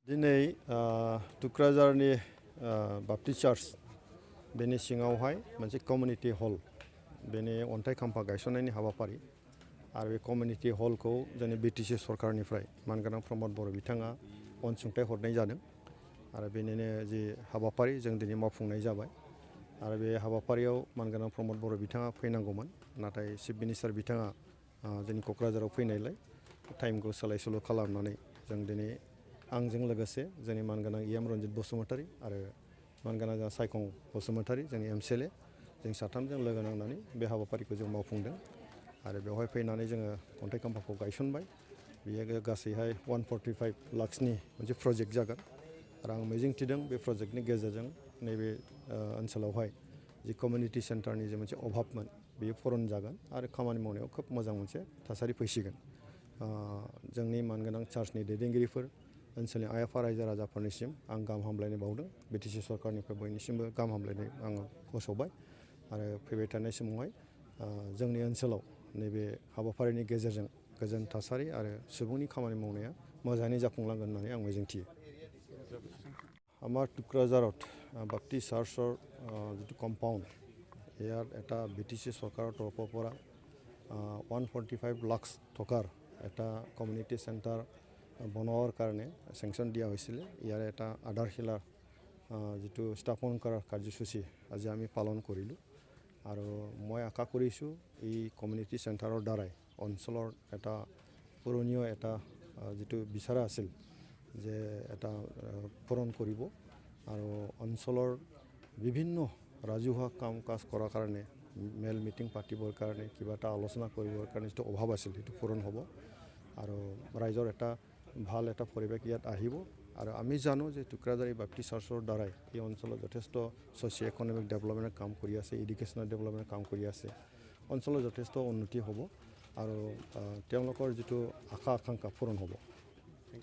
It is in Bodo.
दिनै टुक्राझारनि बाप्टिस्ट चार्च बेनि सिङावहाय मोनसे कमिउनिटि हल बेनि अन्थाइ खाम्फा गायसननायनि हाबाफारि आरो बे कमिउनिटि हलखौ जोंनि बिटिसि सरकारनिफ्राय मानगोनां प्रमद बर' बिथाङा अनसुंथाइ हरनाय जादों आरो बेनिनो जि हाबाफारि जों दिनै मावफुंनाय जाबाय आरो बे हाबाफारियाव मानगोनां प्रमद बर' बिथाङा फैनांगौमोन नाथाय चिफ मिनिस्टार बिथाङा जोंनि क'क्राझाराव फैनायलाय टाइमखौ सोलाय सोल' खालामनानै जों दिनै आंजों लोगोसे जोंनि मानगोनां इएम रन्जित बसुमतारी आरो मानगोनां जोंहा सायखं बसुमतारी जोंनि एमसिएलए जों साथामजों लोगो नांनानै बे हाबाफारिखौ जों मावफुंदों आरो बेवहाय फैनानै जोङो अन्थाइ खाम्फाखौ गायसनबाय बेयो गासैहाय 145 लाखसनि मोनसे प्रजेक्ट जागोन आरो आं मिजिंथिदों बे प्रजेक्टनि गेजेरजों नैबे ओनसोलावहाय जि कमिउनिटि सेन्टारनि जे मोनसे अभाबमोन बेयो पुरन जागोन आरो खामानि मावनायाव खोब मोजां मोनसे थासारि फैसिगोन जोंनि मानगोनां चार्चनि दैदेनगिरिफोर ओनसोलनि आइ आफा रायजो राजाफोरनिसिम आं गाहाम हामलायनाय बावदों बिटिसि सरकारनिफ्राय बयनिसिमबो गाहाम हामलायनाय आङो फोसावबाय आरो फैबाय थानाय समावहाय जोंनि ओनसोलाव नैबे हाबाफारिनि गेजेरजों गोजोन थासारि आरो सुबुंनि खामानि मावनाया मोजाङै जाफुंलांगोन होननानै आं मिजिंथियो আমাৰ টুক্ৰাঝাৰত বাপ্টিষ্ট চাৰ্চৰ যিটো কম্পাউণ্ড ইয়াত এটা বিটিচি চৰকাৰৰ তৰফৰ পৰা 145 লাখ টকাৰ এটা কমিউনিটি চেণ্টাৰ বনোৱাৰ কাৰণে চেংচন দিয়া হৈছিলে ইয়াৰে এটা আধাৰশিলা যিটো স্থাপন কৰাৰ কাৰ্যসূচী আজি আমি পালন কৰিলোঁ আৰু মই আশা কৰিছোঁ এই কমিউনিটি চেণ্টাৰৰ দ্বাৰাই অঞ্চলৰ এটা পুৰণীয় এটা যিটো বিচাৰা আছিল যে এটা পূৰণ কৰিব আৰু অঞ্চলৰ বিভিন্ন ৰাজহুৱা কাম কাজ কৰাৰ কাৰণে মেল মিটিং পাতিবৰ কাৰণে কিবা এটা আলোচনা কৰিবৰ কাৰণে যিটো অভাৱ আছিল সেইটো পূৰণ হ'ব আৰু ৰাইজৰ এটা ভাল এটা পৰিৱেশ ইয়াত আহিব আৰু আমি জানো যে টুক্ৰাঝাৰ বাপ্টিষ্ট চাৰ্চৰ দ্বাৰাই এই অঞ্চলত যথেষ্ট ছ'চিঅ' ইকনমিক ডেভেলপমেণ্টৰ কাম কৰি আছে এডুকেশ্যনেল ডেভেলপমেণ্টৰ কাম কৰি আছে অঞ্চলৰ যথেষ্ট উন্নতি হ'ব আৰু তেওঁলোকৰ যিটো আশা আকাংক্ষা পূৰণ হ'ব